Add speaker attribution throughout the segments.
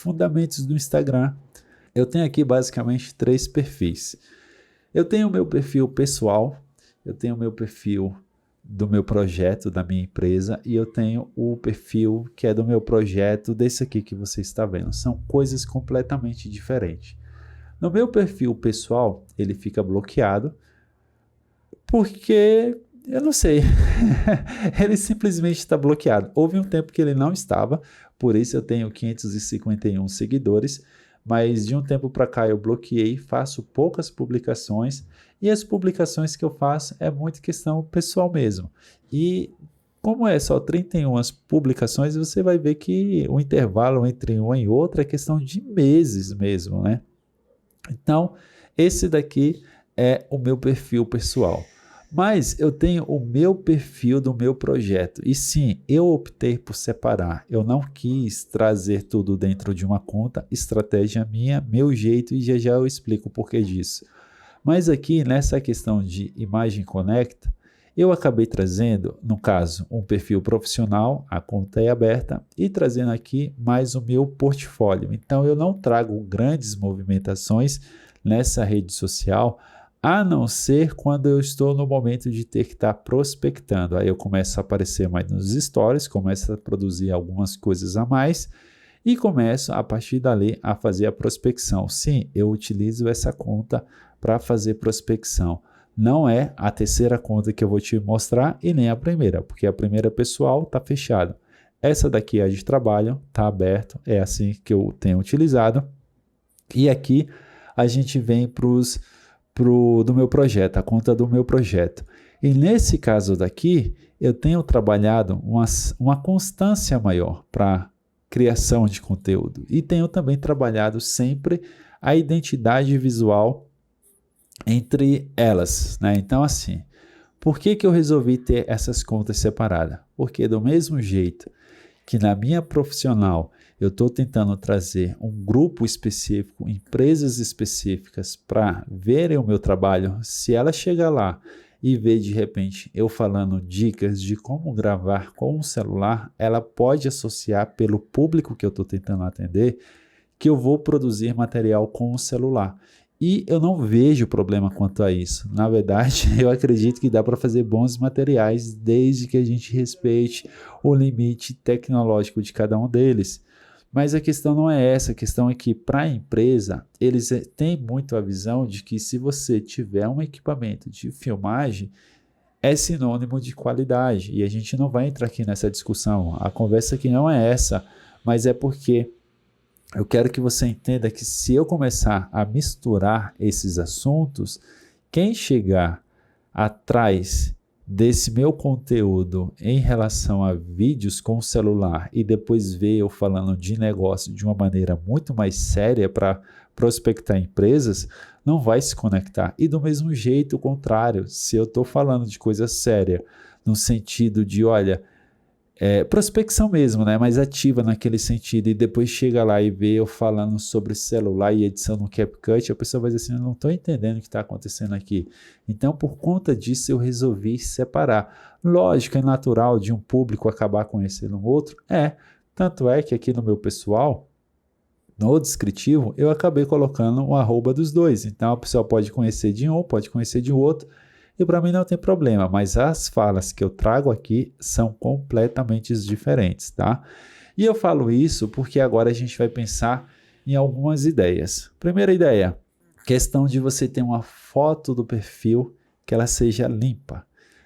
Speaker 1: fundamentos do Instagram. Eu tenho aqui basicamente 3 perfis. Eu tenho o meu perfil pessoal, eu tenho o meu perfil do meu projeto, da minha empresa, e eu tenho o perfil que é do meu projeto, desse aqui que você está vendo. São coisas completamente diferentes. No meu perfil pessoal, ele fica bloqueado, porque, eu não sei, ele simplesmente está bloqueado. Houve um tempo que ele não estava, por isso eu tenho 551 seguidores, mas de um tempo para cá eu bloqueei, faço poucas publicações, e as publicações que eu faço é muito questão pessoal mesmo. E como é só 31 publicações, você vai ver que o intervalo entre uma e outra é questão de meses mesmo, né? Então, esse daqui é o meu perfil pessoal. Mas eu tenho o meu perfil do meu projeto. E sim, eu optei por separar. Eu não quis trazer tudo dentro de uma conta, estratégia minha, meu jeito, e já já eu explico o porquê disso. Mas aqui, nessa questão de imagem conecta, eu acabei trazendo, no caso, um perfil profissional, a conta é aberta, e trazendo aqui mais o meu portfólio. Então, eu não trago grandes movimentações nessa rede social, a não ser quando eu estou no momento de ter que estar prospectando. Aí eu começo a aparecer mais nos stories, começo a produzir algumas coisas a mais e começo, a partir dali, a fazer a prospecção. Sim, eu utilizo essa conta para fazer prospecção. Não é a terceira conta que eu vou te mostrar e nem a primeira, porque a primeira pessoal está fechada. Essa daqui é de trabalho, está aberto, é assim que eu tenho utilizado. E aqui a gente vem do meu projeto, a conta do meu projeto. E nesse caso daqui, eu tenho trabalhado uma constância maior para criação de conteúdo. E tenho também trabalhado sempre a identidade visual entre elas, né? Então, assim, por que eu resolvi ter essas contas separadas? Porque do mesmo jeito que na minha profissional eu estou tentando trazer um grupo específico, empresas específicas para verem o meu trabalho, se ela chegar lá e ver de repente eu falando dicas de como gravar com um celular, ela pode associar pelo público que eu estou tentando atender que eu vou produzir material com o celular. E eu não vejo problema quanto a isso. Na verdade, eu acredito que dá para fazer bons materiais desde que a gente respeite o limite tecnológico de cada um deles. Mas a questão não é essa, a questão é que para a empresa, eles têm muito a visão de que se você tiver um equipamento de filmagem, é sinônimo de qualidade. E a gente não vai entrar aqui nessa discussão. A conversa aqui não é essa, mas é porque eu quero que você entenda que se eu começar a misturar esses assuntos, quem chegar atrás desse meu conteúdo em relação a vídeos com o celular e depois ver eu falando de negócio de uma maneira muito mais séria para prospectar empresas, não vai se conectar. E do mesmo jeito, o contrário, se eu estou falando de coisa séria, no sentido de, olha, prospecção mesmo, né? Mais ativa naquele sentido, e depois chega lá e vê eu falando sobre celular e edição no CapCut, a pessoa vai dizer assim, eu não estou entendendo o que está acontecendo aqui. Então, por conta disso, eu resolvi separar. Lógico, é natural de um público acabar conhecendo o outro, tanto é que aqui no meu pessoal, no descritivo, eu acabei colocando o arroba dos dois, então a pessoa pode conhecer de um, pode conhecer de outro, e para mim não tem problema, mas as falas que eu trago aqui são completamente diferentes, tá? E eu falo isso porque agora a gente vai pensar em algumas ideias. Primeira ideia, questão de você ter uma foto do perfil que ela seja limpa.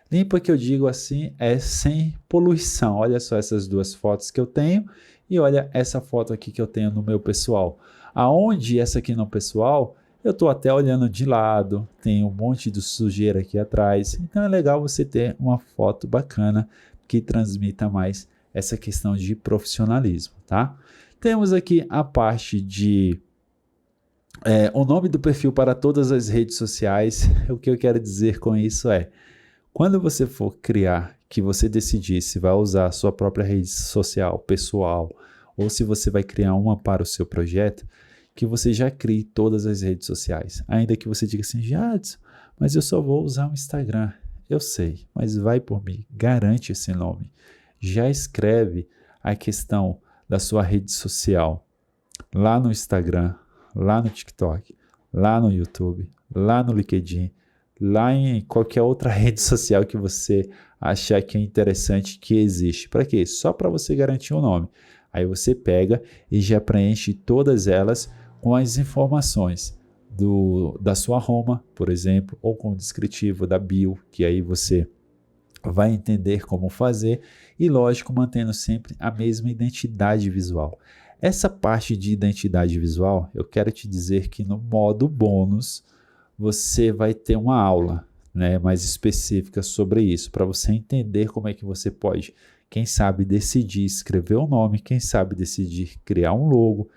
Speaker 1: Limpa que eu digo assim é sem poluição. Olha só essas duas fotos que eu tenho e olha essa foto aqui que eu tenho no meu pessoal. Aonde essa aqui no pessoal, eu estou até olhando de lado, tem um monte de sujeira aqui atrás, então é legal você ter uma foto bacana que transmita mais essa questão de profissionalismo, tá? Temos aqui a parte de o nome do perfil para todas as redes sociais. O que eu quero dizer com isso é, quando você for criar, que você decidir se vai usar a sua própria rede social pessoal ou se você vai criar uma para o seu projeto, que você já crie todas as redes sociais. Ainda que você diga assim, Jadson, mas eu só vou usar o Instagram. Eu sei, mas vai por mim, garante esse nome. Já escreve a questão da sua rede social lá no Instagram, lá no TikTok, lá no YouTube, lá no LinkedIn, lá em qualquer outra rede social que você achar que é interessante que existe. Para quê? Só para você garantir o nome. Aí você pega e já preenche todas elas com as informações da sua Roma, por exemplo, ou com o descritivo da bio, que aí você vai entender como fazer e, lógico, mantendo sempre a mesma identidade visual. Essa parte de identidade visual, eu quero te dizer que no modo bônus, você vai ter uma aula, né, mais específica sobre isso, para você entender como é que você pode, quem sabe, decidir escrever o nome, quem sabe decidir criar um logo,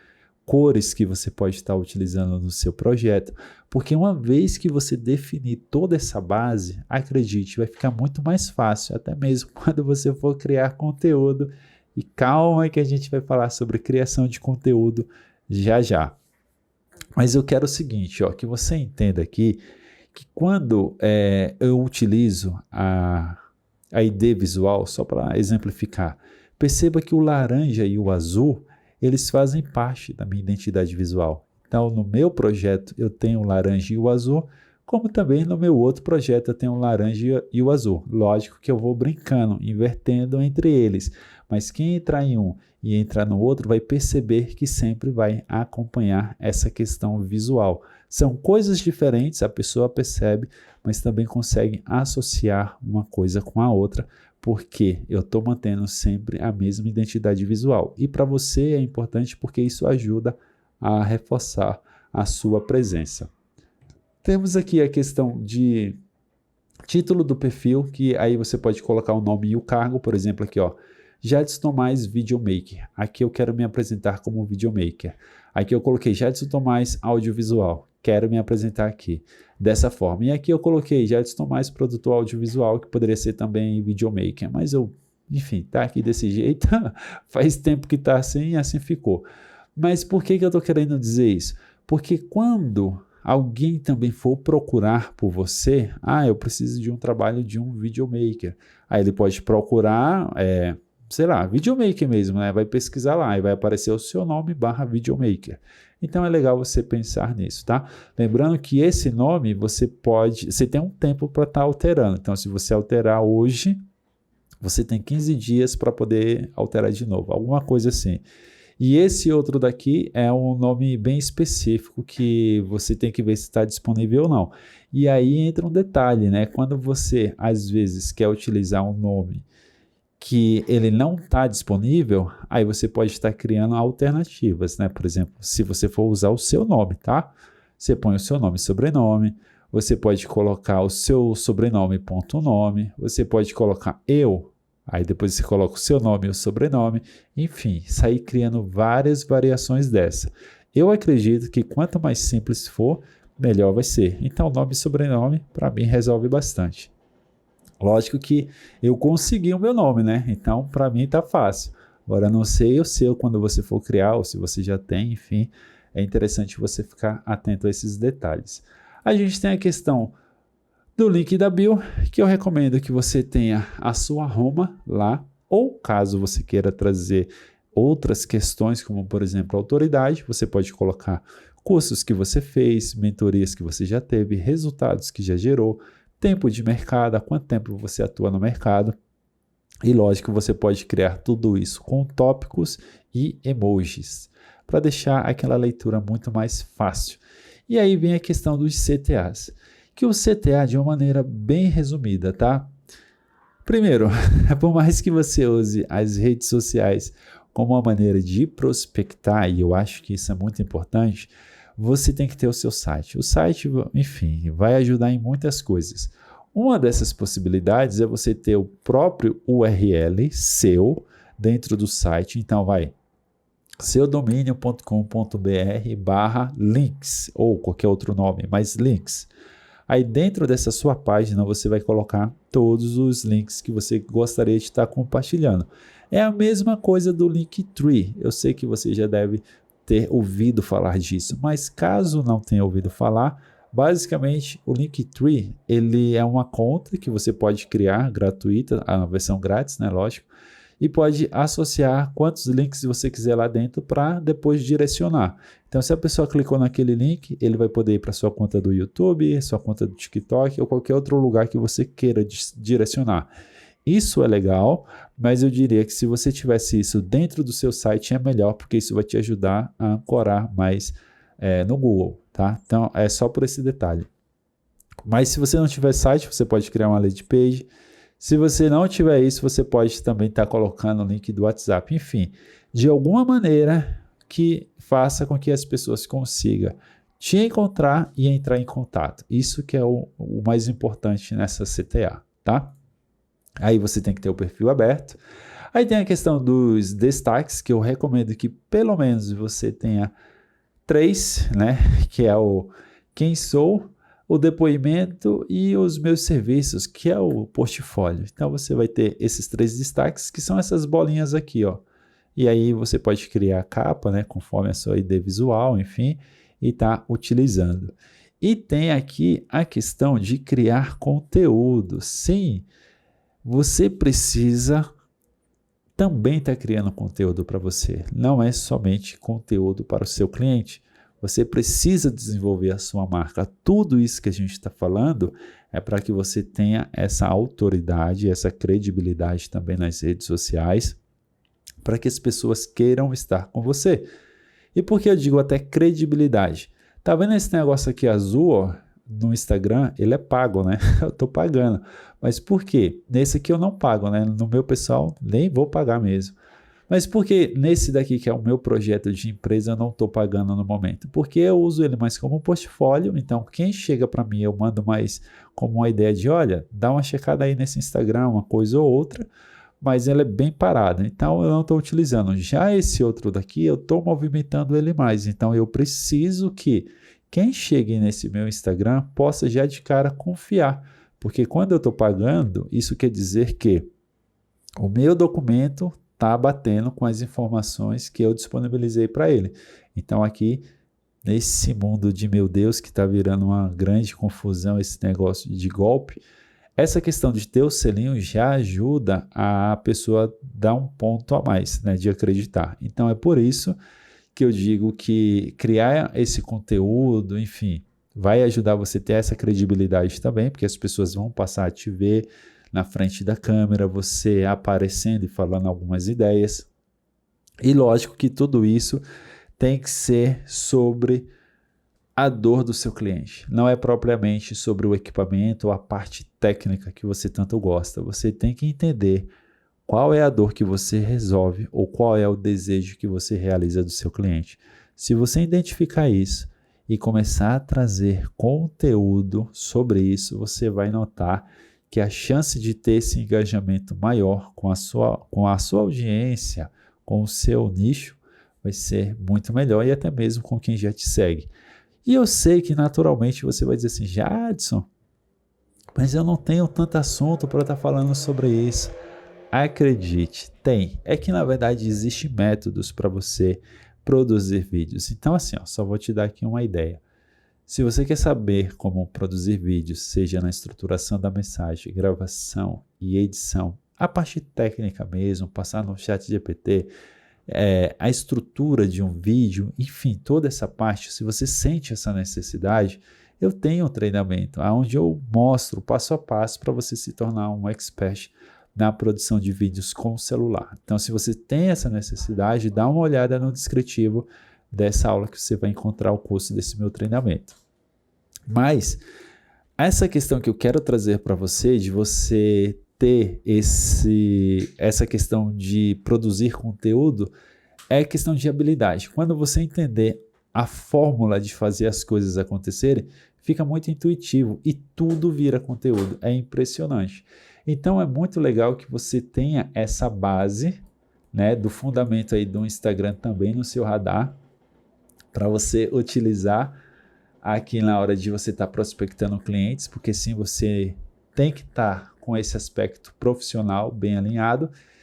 Speaker 1: cores que você pode estar utilizando no seu projeto, porque uma vez que você definir toda essa base, acredite, vai ficar muito mais fácil, até mesmo quando você for criar conteúdo. E calma que a gente vai falar sobre criação de conteúdo já já. Mas eu quero o seguinte, ó, que você entenda aqui que quando eu utilizo a ID visual, só para exemplificar, perceba que o laranja e o azul, eles fazem parte da minha identidade visual. Então, no meu projeto, eu tenho o laranja e o azul, como também no meu outro projeto eu tenho o laranja e o azul. Lógico que eu vou brincando, invertendo entre eles, mas quem entrar em um e entrar no outro vai perceber que sempre vai acompanhar essa questão visual. São coisas diferentes, a pessoa percebe, mas também consegue associar uma coisa com a outra, porque eu estou mantendo sempre a mesma identidade visual. E para você é importante porque isso ajuda a reforçar a sua presença. Temos aqui a questão de título do perfil, que aí você pode colocar o nome e o cargo, por exemplo, aqui, ó. Jadson Tomás Videomaker. Aqui eu quero me apresentar como videomaker. Aqui eu coloquei Jadson Tomás Audiovisual. Quero me apresentar aqui dessa forma. E aqui eu coloquei Jadson Tomás Produtor Audiovisual, que poderia ser também videomaker. Mas enfim, tá aqui desse jeito. Faz tempo que tá assim e assim ficou. Mas por que eu tô querendo dizer isso? Porque quando alguém também for procurar por você, eu preciso de um trabalho de um videomaker. Aí ele pode procurar, sei lá, videomaker mesmo, né? Vai pesquisar lá e vai aparecer o seu nome /videomaker. Então é legal você pensar nisso, tá? Lembrando que esse nome você tem um tempo para estar alterando. Então se você alterar hoje, você tem 15 dias para poder alterar de novo, alguma coisa assim. E esse outro daqui é um nome bem específico que você tem que ver se está disponível ou não. E aí entra um detalhe, né? Quando você, às vezes, quer utilizar um nome que ele não está disponível, aí você pode estar criando alternativas, né? Por exemplo, se você for usar o seu nome, tá? Você põe o seu nome e sobrenome, você pode colocar o seu sobrenome ponto nome, você pode colocar eu. Aí depois você coloca o seu nome e o sobrenome, enfim, sair criando várias variações dessa. Eu acredito que quanto mais simples for, melhor vai ser. Então, nome e sobrenome, para mim, resolve bastante. Lógico que eu consegui o meu nome, né? Então, para mim, tá fácil. Agora, não sei o seu quando você for criar, ou se você já tem, enfim, é interessante você ficar atento a esses detalhes. A gente tem a questão do link da bio, que eu recomendo que você tenha a sua Roma lá, ou caso você queira trazer outras questões, como por exemplo autoridade, você pode colocar cursos que você fez, mentorias que você já teve, resultados que já gerou, tempo de mercado, há quanto tempo você atua no mercado. E lógico, você pode criar tudo isso com tópicos e emojis, para deixar aquela leitura muito mais fácil. E aí vem a questão dos CTAs. Que o CTA de uma maneira bem resumida, tá? Primeiro, por mais que você use as redes sociais como uma maneira de prospectar, e eu acho que isso é muito importante, você tem que ter o seu site. O site, enfim, vai ajudar em muitas coisas. Uma dessas possibilidades é você ter o próprio URL seu dentro do site. Então, vai seudomínio.com.br/links ou qualquer outro nome, mas links. Aí dentro dessa sua página você vai colocar todos os links que você gostaria de estar compartilhando. É a mesma coisa do Linktree. Eu sei que você já deve ter ouvido falar disso, mas caso não tenha ouvido falar, basicamente o Linktree ele é uma conta que você pode criar gratuita, a versão grátis, né, lógico. e pode associar quantos links você quiser lá dentro para depois direcionar. Então, se a pessoa clicou naquele link, ele vai poder ir para sua conta do YouTube, sua conta do TikTok ou qualquer outro lugar que você queira direcionar. Isso é legal, mas eu diria que se você tivesse isso dentro do seu site é melhor, porque isso vai te ajudar a ancorar mais no Google, tá? Então, é só por esse detalhe. Mas se você não tiver site, você pode criar uma landing page. Se você não tiver isso, você pode também estar colocando o link do WhatsApp. Enfim, de alguma maneira que faça com que as pessoas consigam te encontrar e entrar em contato. Isso que é o mais importante nessa CTA, tá? Aí você tem que ter o perfil aberto. Aí tem a questão dos destaques, que eu recomendo que pelo menos você tenha 3, né? Que é o quem sou, o depoimento e os meus serviços, que é o portfólio. Então você vai ter esses 3 destaques, que são essas bolinhas aqui, ó. E aí você pode criar a capa, né, conforme a sua ID visual, enfim, e tá utilizando. E tem aqui a questão de criar conteúdo. Sim, você precisa também estar criando conteúdo para você. Não é somente conteúdo para o seu cliente. Você precisa desenvolver a sua marca. Tudo isso que a gente está falando é para que você tenha essa autoridade, essa credibilidade também nas redes sociais, para que as pessoas queiram estar com você. E por que eu digo até credibilidade? Tá vendo esse negócio aqui azul, ó, no Instagram? Ele é pago, né? Eu tô pagando. Mas por quê? Nesse aqui eu não pago, né? No meu pessoal, nem vou pagar mesmo. Mas por que nesse daqui, que é o meu projeto de empresa, eu não estou pagando no momento? Porque eu uso ele mais como um portfólio, então quem chega para mim eu mando mais como uma ideia de, olha, dá uma checada aí nesse Instagram, uma coisa ou outra, mas ele é bem parado, então eu não estou utilizando. Já esse outro daqui, eu estou movimentando ele mais, então eu preciso que quem chegue nesse meu Instagram possa já de cara confiar, porque quando eu estou pagando, isso quer dizer que o meu documento está batendo com as informações que eu disponibilizei para ele. Então aqui, nesse mundo de meu Deus, que está virando uma grande confusão esse negócio de golpe, essa questão de ter o selinho já ajuda a pessoa dar um ponto a mais, né, de acreditar. Então é por isso que eu digo que criar esse conteúdo, enfim, vai ajudar você a ter essa credibilidade também, porque as pessoas vão passar a te ver na frente da câmera, você aparecendo e falando algumas ideias. E lógico que tudo isso tem que ser sobre a dor do seu cliente. Não é propriamente sobre o equipamento ou a parte técnica que você tanto gosta. Você tem que entender qual é a dor que você resolve ou qual é o desejo que você realiza do seu cliente. Se você identificar isso e começar a trazer conteúdo sobre isso, você vai notar que a chance de ter esse engajamento maior com a sua audiência, com o seu nicho, vai ser muito melhor e até mesmo com quem já te segue. E eu sei que naturalmente você vai dizer assim, Jadson, mas eu não tenho tanto assunto para estar falando sobre isso. Acredite, tem. É que na verdade existem métodos para você produzir vídeos. Então assim, ó, só vou te dar aqui uma ideia. Se você quer saber como produzir vídeos, seja na estruturação da mensagem, gravação e edição, a parte técnica mesmo, passar no ChatGPT, a estrutura de um vídeo, enfim, toda essa parte, se você sente essa necessidade, eu tenho um treinamento onde eu mostro passo a passo para você se tornar um expert na produção de vídeos com o celular. Então, se você tem essa necessidade, dá uma olhada no descritivo dessa aula que você vai encontrar o curso desse meu treinamento. Mas essa questão que eu quero trazer para você, de você ter essa questão de produzir conteúdo, é questão de habilidade. Quando você entender a fórmula de fazer as coisas acontecerem, fica muito intuitivo e tudo vira conteúdo. É impressionante. Então é muito legal que você tenha essa base, né, do fundamento aí do Instagram também no seu radar, para você utilizar aqui na hora de você estar prospectando clientes, porque sim, você tem que estar com esse aspecto profissional bem alinhado,